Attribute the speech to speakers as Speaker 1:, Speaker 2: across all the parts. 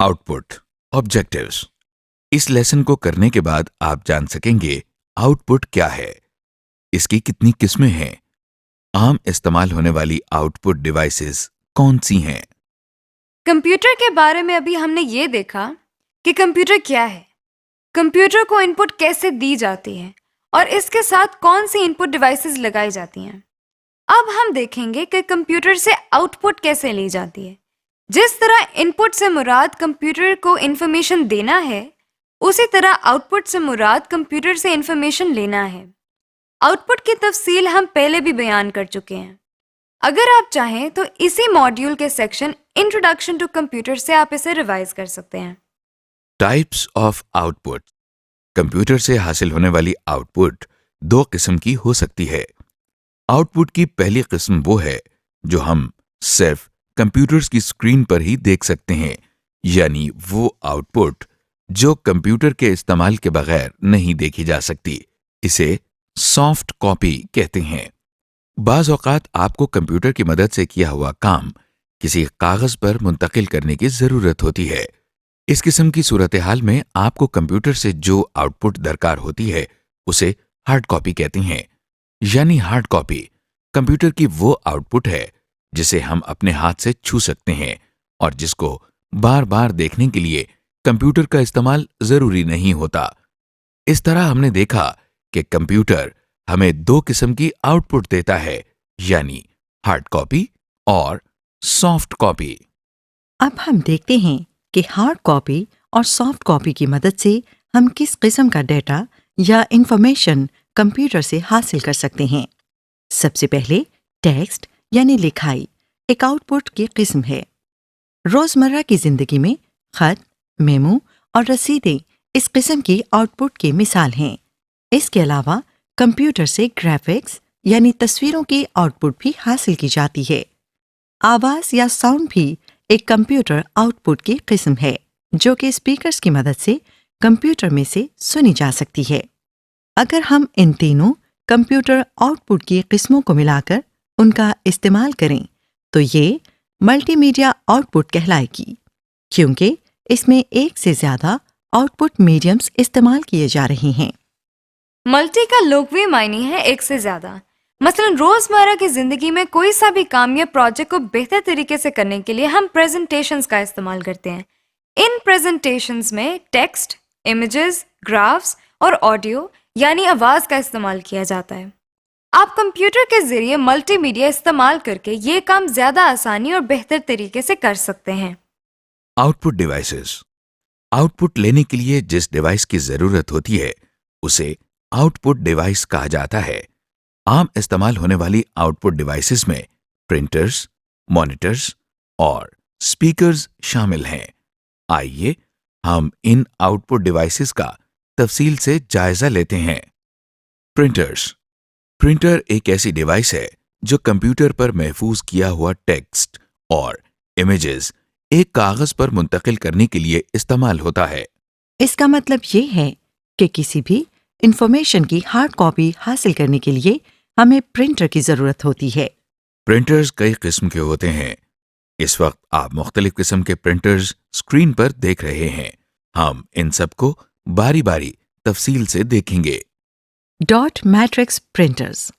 Speaker 1: Out put objectives. اس lesson کو کرنے کے بعد آپ جان سکیں گے آؤٹ پٹ کیا ہے، اس کی کتنی قسمیں ہیں، عام استعمال ہونے والی آؤٹ پٹ ڈیوائسز کون سی ہیں.
Speaker 2: کمپیوٹر کے بارے میں ابھی ہم نے یہ دیکھا کہ کمپیوٹر کیا ہے، کمپیوٹر کو ان پٹ کیسے دی جاتی ہے اور اس کے ساتھ کون سی ان پٹ ڈیوائسز لگائی جاتی ہیں. اب ہم دیکھیں گے کہ کمپیوٹر سے آؤٹ پٹ کیسے لی جاتی ہے. جس طرح ان پٹ سے مراد کمپیوٹر کو انفارمیشن دینا ہے، اسی طرح آؤٹ پٹ سے مراد کمپیوٹر سے انفارمیشن لینا ہے. آؤٹ پٹ کی تفصیل ہم پہلے بھی بیان کر چکے ہیں. اگر آپ چاہیں تو اسی ماڈیول کے سیکشن انٹروڈکشن ٹو کمپیوٹر سے آپ اسے ریوائز کر سکتے ہیں.
Speaker 1: Types of out put. Computer سے حاصل ہونے والی آؤٹ پٹ دو قسم کی ہو سکتی ہے. آؤٹ پٹ کی پہلی قسم وہ ہے جو ہم صرف کمپیوٹرز کی اسکرین پر ہی دیکھ سکتے ہیں، یعنی وہ آؤٹ پٹ جو کمپیوٹر کے استعمال کے بغیر نہیں دیکھی جا سکتی. اسے سافٹ کاپی کہتے ہیں. بعض اوقات آپ کو کمپیوٹر کی مدد سے کیا ہوا کام کسی کاغذ پر منتقل کرنے کی ضرورت ہوتی ہے. اس قسم کی صورتحال میں آپ کو کمپیوٹر سے جو آؤٹ پٹ درکار ہوتی ہے اسے ہارڈ کاپی کہتے ہیں. یعنی ہارڈ کاپی کمپیوٹر کی وہ آؤٹ پٹ ہے جسے ہم اپنے ہاتھ سے چھو سکتے ہیں اور جس کو بار بار دیکھنے کے لیے کمپیوٹر کا استعمال ضروری نہیں ہوتا. اس طرح ہم نے دیکھا کہ کمپیوٹر ہمیں دو قسم کی آؤٹ پٹ دیتا ہے، یعنی ہارڈ کاپی اور سافٹ کاپی.
Speaker 3: اب ہم دیکھتے ہیں کہ ہارڈ کاپی اور سافٹ کاپی کی مدد سے ہم کس قسم کا ڈیٹا یا انفارمیشن کمپیوٹر سے حاصل کر سکتے ہیں. سب سے پہلے ٹیکسٹ یعنی لکھائی ایک آؤٹ پٹ کی قسم ہے. روزمرہ کی زندگی میں خط، میمو اور رسیدیں اس قسم کی آؤٹ پٹ کی مثال ہیں. اس کے علاوہ کمپیوٹر سے گرافکس یعنی تصویروں کی آؤٹ پٹ بھی حاصل کی جاتی ہے. آواز یا ساؤنڈ بھی ایک کمپیوٹر آؤٹ پٹ کی قسم ہے جو کہ اسپیکرز کی مدد سے کمپیوٹر میں سے سنی جا سکتی ہے. اگر ہم ان تینوں کمپیوٹر آؤٹ پٹ کی قسموں کو ملا کر ان کا استعمال کریں تو یہ ملٹی میڈیا آؤٹ پٹ کہلائے گی، کیونکہ اس میں ایک سے زیادہ آؤٹ پٹ میڈیمز استعمال کیے جا رہے ہیں.
Speaker 2: ملٹی کا لغوی معنی ہے ایک سے زیادہ. مثلا روزمرہ کی زندگی میں کوئی سا بھی کام یا پروجیکٹ کو بہتر طریقے سے کرنے کے لیے ہم پریزنٹیشنز کا استعمال کرتے ہیں. ان پریزنٹیشنز میں ٹیکسٹ، امیجز، گرافس اور آڈیو یعنی آواز کا استعمال کیا جاتا ہے. آپ کمپیوٹر کے ذریعے ملٹی میڈیا استعمال کر کے یہ کام زیادہ آسانی اور بہتر طریقے سے کر سکتے ہیں.
Speaker 1: Out put devices. Out put لینے کے لیے جس ڈیوائس کی ضرورت ہوتی ہے اسے آؤٹ پٹ ڈیوائس کہا جاتا ہے. عام استعمال ہونے والی آؤٹ پٹ ڈیوائسز میں پرنٹرز، مانیٹرز اور اسپیکرز شامل ہیں. آئیے ہم ان آؤٹ پٹ ڈیوائسز کا تفصیل سے جائزہ لیتے ہیں. پرنٹرز. پرنٹر ایک ایسی ڈیوائس ہے جو کمپیوٹر پر محفوظ کیا ہوا ٹیکسٹ اور امیجز ایک کاغذ پر منتقل کرنے کے لیے استعمال ہوتا ہے.
Speaker 3: اس کا مطلب یہ ہے کہ کسی بھی انفارمیشن کی ہارڈ کاپی حاصل کرنے کے لیے ہمیں پرنٹر کی ضرورت ہوتی ہے.
Speaker 1: پرنٹرز کئی قسم کے ہوتے ہیں. اس وقت آپ مختلف قسم کے پرنٹرز اسکرین پر دیکھ رہے ہیں. ہم ان سب کو باری باری تفصیل سے دیکھیں گے.
Speaker 3: Dot matrix printers.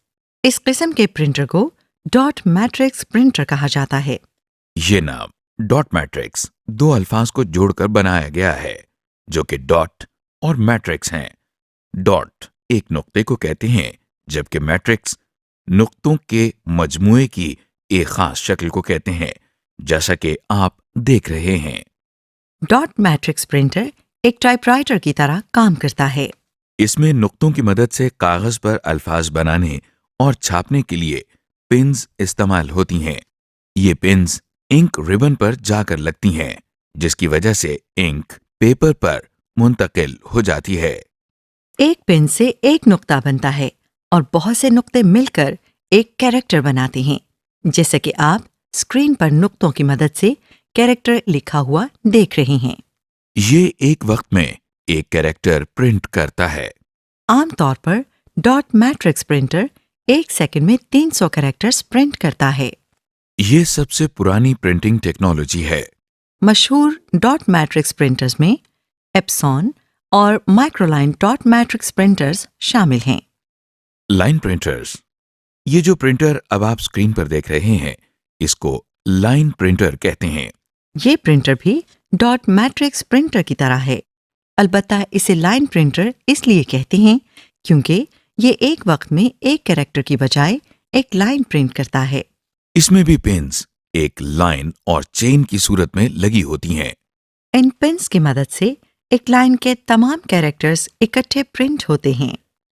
Speaker 3: اس قسم کے پرنٹر کو ڈاٹ میٹرکس پرنٹر کہا جاتا ہے.
Speaker 1: یہ نام ڈاٹ میٹرکس دو الفاظ کو جوڑ کر بنایا گیا ہے جو کہ ڈاٹ اور میٹرکس ہیں. ڈاٹ ایک نقطے کو کہتے ہیں جبکہ میٹرکس نقطوں کے مجموعے کی ایک خاص شکل کو کہتے ہیں، جیسا کہ آپ دیکھ رہے ہیں.
Speaker 3: ڈاٹ میٹرکس پرنٹر ایک ٹائپ رائٹر کی طرح کام کرتا ہے.
Speaker 1: اس میں نقطوں کی مدد سے کاغذ پر الفاظ بنانے اور چھاپنے کے لیے پنز استعمال ہوتی ہیں. یہ پنز انک ربن پر جا کر لگتی ہیں جس کی وجہ سے انک پیپر پر منتقل ہو جاتی ہے.
Speaker 3: ایک پن سے ایک نقطہ بنتا ہے اور بہت سے نقطے مل کر ایک کیریکٹر بناتے ہیں، جیسا کہ آپ اسکرین پر نقطوں کی مدد سے کیریکٹر لکھا ہوا دیکھ رہے ہیں.
Speaker 1: یہ ایک وقت میں ایک کیریکٹر پرنٹ کرتا ہے.
Speaker 3: عام طور پر ڈاٹ میٹرکس پرنٹر ایک سیکنڈ میں 300 کیریکٹرز پرنٹ کرتا ہے.
Speaker 1: یہ سب سے پرانی پرنٹنگ ٹیکنالوجی ہے.
Speaker 3: مشہور ڈاٹ میٹرکس پرنٹرز میں ایپسون اور مائکرولائن ڈاٹ میٹرکس پرنٹرز شامل ہیں۔
Speaker 1: لائن پرنٹرز، یہ جو پرنٹر اب آپ اسکرین پر دیکھ رہے ہیں اس کو لائن پرنٹر کہتے ہیں۔
Speaker 3: یہ پرنٹر بھی ڈاٹ میٹرکس پرنٹر کی طرح ہے، البتہ اسے لائن پرنٹر اس لیے کہتے ہیں کیونکہ یہ ایک وقت میں ایک کیریکٹر کی بجائے ایک لائن پرنٹ کرتا ہے۔
Speaker 1: اس میں بھی پنز ایک لائن اور چین کی صورت میں لگی ہوتی ہیں۔
Speaker 3: ان پنس کی مدد سے ایک لائن کے تمام کیریکٹرز اکٹھے پرنٹ ہوتے ہیں۔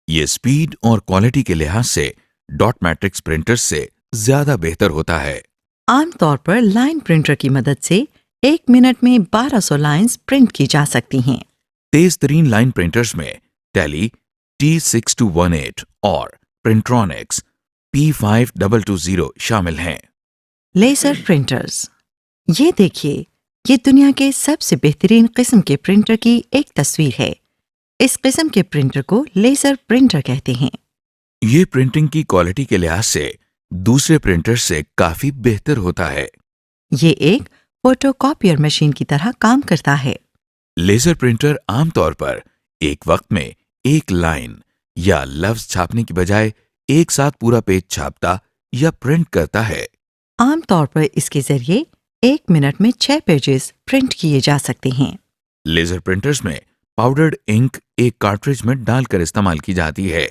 Speaker 1: یہ سپیڈ اور کوالٹی کے لحاظ سے ڈاٹ میٹرکس پرنٹرز سے زیادہ بہتر ہوتا ہے۔
Speaker 3: عام طور پر لائن پرنٹر کی مدد سے ایک منٹ میں 1200 لائنز پرنٹ کی جا سکتی ہیں۔
Speaker 1: تیز ترین لائن پرنٹرز میں ٹیلی T6218 اور پرنٹرونکس P5220 شامل ہیں۔
Speaker 3: لیزر پرنٹرز، یہ دیکھیے، یہ دنیا کے سب سے بہترین قسم کے پرنٹر کی ایک تصویر ہے۔ اس قسم کے پرنٹر کو لیزر پرنٹر کہتے ہیں۔
Speaker 1: یہ پرنٹنگ کی کوالٹی کے لحاظ سے دوسرے پرنٹر سے کافی بہتر ہوتا ہے۔
Speaker 3: یہ ایک فوٹو کاپیر مشین کی طرح کام کرتا ہے۔
Speaker 1: لیزر پرنٹر عام طور پر ایک وقت میں ایک لائن یا لفظ چھاپنے کی بجائے ایک ساتھ پورا پیج چھاپتا یا پرنٹ کرتا ہے۔
Speaker 3: عام طور پر اس کے ذریعے ایک منٹ میں 6 پیجز پرنٹ کیے جا سکتے ہیں۔
Speaker 1: لیزر پرنٹرز میں پاؤڈرڈ انک ایک کارٹریج میں ڈال کر استعمال کی جاتی ہے۔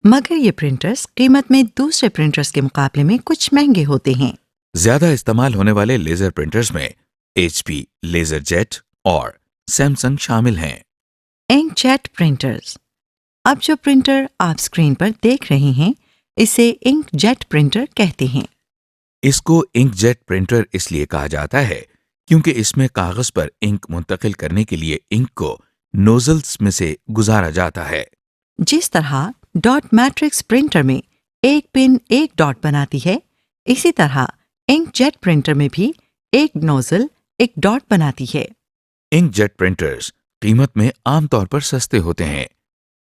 Speaker 3: مگر یہ پرنٹرز قیمت میں دوسرے پرنٹرز کے مقابلے میں کچھ مہنگے ہوتے ہیں۔
Speaker 1: زیادہ استعمال ہونے والے لیزر پرنٹرز میں HP لیزر جیٹ اور سیمسنگ شامل ہیں۔
Speaker 3: انک جیٹ پرنٹرز، اب جو پرنٹر آپ اسکرین پر دیکھ رہے ہیں اسے انک جیٹ پرنٹر کہتے ہیں۔
Speaker 1: اس کو انک جیٹ پرنٹر اس لیے کہا جاتا ہے کیونکہ اس میں کاغذ پر انک منتقل کرنے کے لیے انک کو نوزلز میں سے گزارا جاتا ہے۔
Speaker 3: جس طرح ڈاٹ میٹرکس پرنٹر میں ایک پن ایک ڈاٹ بناتی ہے، اسی طرح انک جیٹ پرنٹر میں بھی ایک نوزل ایک ڈاٹ بناتی ہے۔
Speaker 1: انک جیٹ پرنٹرز قیمت میں عام طور پر سستے ہوتے ہیں۔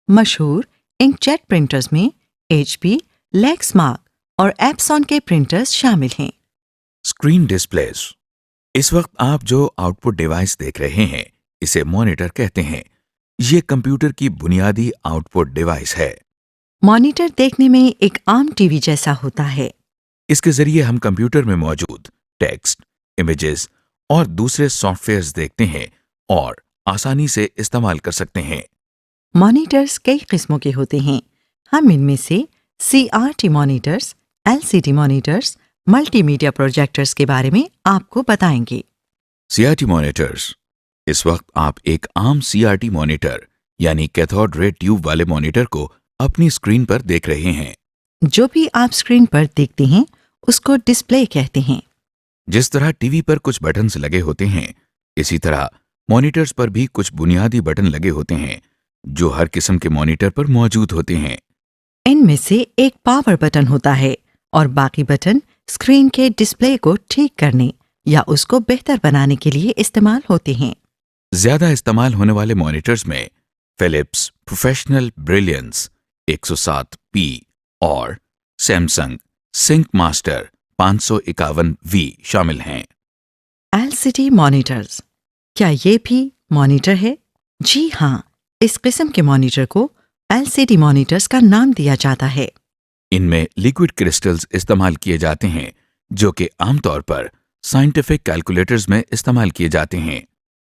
Speaker 3: مشہور انک جیٹ پرنٹرز میں HP، لیکسمارک اور ایپسون کے پرنٹرز شامل ہیں۔
Speaker 1: اسکرین ڈسپلیز، اس وقت آپ جو آؤٹ پٹ ڈیوائس دیکھ رہے ہیں اسے مانیٹر کہتے ہیں۔ یہ کمپیوٹر کی بنیادی آؤٹ پٹ ڈیوائس ہے۔
Speaker 3: مانیٹر دیکھنے میں ایک عام ٹی وی جیسا ہوتا ہے۔
Speaker 1: اس کے ذریعے ہم کمپیوٹر میں موجود ٹیکسٹ، امیجز اور دوسرے سافٹ ویئرز دیکھتے ہیں اور آسانی سے استعمال کر سکتے ہیں۔
Speaker 3: مانیٹرز کئی قسموں کے ہوتے ہیں۔ ہم ان میں سے CRT monitors, LCD monitors, multi media projectors کے بارے میں آپ کو بتائیں گے۔
Speaker 1: CRT مانیٹرز، اس وقت آپ ایک عام CRT مانیٹر یعنی کیتھوڈ رے ٹیوب والے مانیٹر کو اپنی اسکرین پر دیکھ رہے ہیں۔
Speaker 3: جو بھی آپ اسکرین پر دیکھتے ہیں اس کو ڈسپلے کہتے ہیں۔
Speaker 1: جس طرح ٹی وی پر کچھ بٹنز لگے ہوتے ہیں اسی طرح مانیٹرز پر بھی کچھ بنیادی بٹن لگے ہوتے ہیں جو ہر قسم کے مانیٹر پر موجود ہوتے ہیں۔
Speaker 3: ان میں سے ایک پاور بٹن ہوتا ہے اور باقی بٹن اسکرین کے ڈسپلے کو ٹھیک کرنے یا اس کو بہتر بنانے کے لیے استعمال ہوتے ہیں۔
Speaker 1: زیادہ استعمال ہونے والے مانیٹرز میں فلپس پروفیشنل بریلینس 107P اور سیمسنگ سنک ماسٹر 551V شامل ہیں۔
Speaker 3: LCD مانیٹرز، کیا یہ بھی مانیٹر ہے؟ جی ہاں، اس قسم کے مانیٹر کو LCD مانیٹرز کا نام دیا جاتا ہے۔
Speaker 1: ان میں لیکوڈ کرسٹلز استعمال کیے جاتے ہیں جو کہ عام طور پر سائنٹیفک کیلکولیٹرز میں استعمال کیے جاتے ہیں۔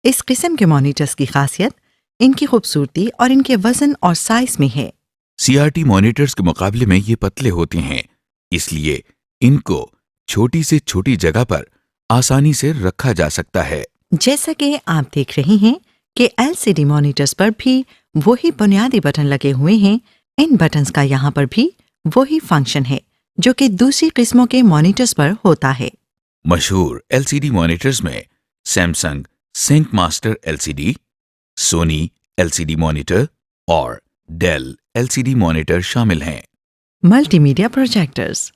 Speaker 3: اس قسم کے مانیٹرز کی خاصیت ان کی خوبصورتی اور ان کے وزن اور سائز میں ہے۔
Speaker 1: CRT مانیٹرز کے مقابلے میں یہ پتلے ہوتے ہیں، اس لیے ان کو چھوٹی سے چھوٹی جگہ پر آسانی سے رکھا جا سکتا ہے۔
Speaker 3: جیسا کہ آپ دیکھ رہے ہیں کہ LCD مانیٹرز پر بھی وہی بنیادی بٹن لگے ہوئے ہیں، ان بٹنز کا یہاں پر بھی وہی فنکشن ہے جو کہ دوسری قسموں کے مانیٹرز پر ہوتا ہے۔
Speaker 1: مشہور LCD مانیٹرز میں سیمسنگ سنک ماسٹر LCD، سونی LCD مانیٹر اور ڈیل LCD مانیٹر شامل ہیں۔
Speaker 3: ملٹی میڈیا پروجیکٹرز،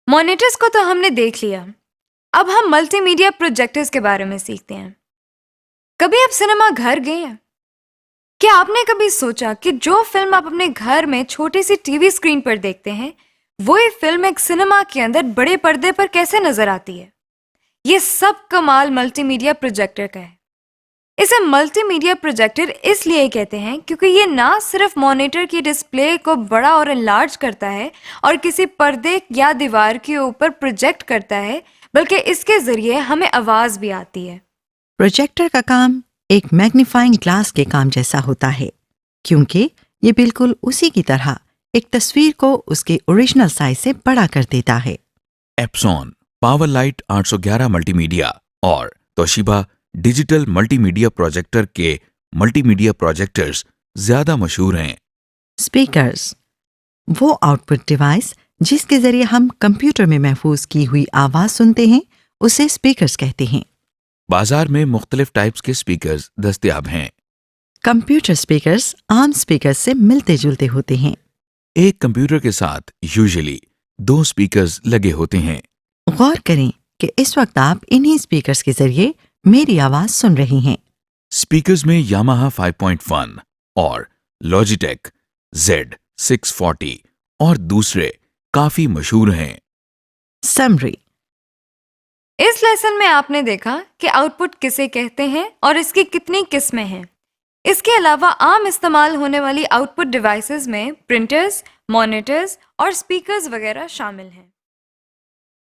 Speaker 2: مانیٹرز کو تو ہم نے دیکھ لیا، اب ہم ملٹی میڈیا پروجیکٹرز کے بارے میں سیکھتے ہیں۔ کبھی آپ سنیما گھر گئے ہیں؟ کیا آپ نے کبھی سوچا کہ جو فلم آپ اپنے گھر میں چھوٹی سی ٹی وی اسکرین پر دیکھتے ہیں وہی فلم ایک سنیما کے اندر بڑے پردے پر کیسے نظر آتی ہے؟ یہ سب کمال ملٹی میڈیا پروجیکٹر کا ہے. اسے ملٹی میڈیا پروجیکٹر اس لیے کہتے ہیں کیونکہ یہ نہ صرف مانیٹر کی ڈسپلے کو بڑا اور انلارج کرتا ہے اور کسی پردے یا دیوار کے اوپر پروجیکٹ کرتا ہے، بلکہ اس کے ذریعے ہمیں آواز بھی آتی ہے.
Speaker 3: پروجیکٹر کا کام ایک میگنیفائنگ گلاس کے کام جیسا ہوتا ہے، کیونکہ یہ بالکل اسی کی طرح ایک تصویر کو اس کے اوریجنل سائز سے بڑا کر دیتا ہے.
Speaker 1: ایپسون، پاور لائٹ 811 ملٹی میڈیا اور توشیبا ڈیجیٹل ملٹی میڈیا پروجیکٹر کے ملٹی میڈیا پروجیکٹرز زیادہ مشہور ہیں.
Speaker 3: اسپیکرز، وہ آؤٹ پٹ ڈیوائس جس کے ذریعے ہم کمپیوٹر میں محفوظ کی ہوئی آواز سنتے ہیں اسے اسپیکرز کہتے ہیں.
Speaker 1: بازار میں مختلف ٹائپس کے اسپیکرز دستیاب ہیں.
Speaker 3: کمپیوٹر اسپیکرز عام اسپیکرز سے ملتے جلتے ہوتے ہیں.
Speaker 1: ایک کمپیوٹر کے ساتھ یوزلی 2 اسپیکرز لگے ہوتے ہیں.
Speaker 3: غور کریں کہ اس وقت آپ انہی اسپیکرز کے ذریعے میری آواز سن رہی ہیں.
Speaker 1: اسپیکرز میں یاماہا 5.1 اور لاجیٹیک Z640 اور دوسرے کافی مشہور ہیں.
Speaker 3: سمری،
Speaker 2: اس لیسن میں آپ نے دیکھا کہ آؤٹ پٹ کسے کہتے ہیں اور اس کی کتنی قسمیں ہیں. اس کے علاوہ عام استعمال ہونے والی آؤٹ پٹ ڈیوائسز میں پرنٹرز، مانیٹرز اور اسپیکرز وغیرہ شامل ہیں.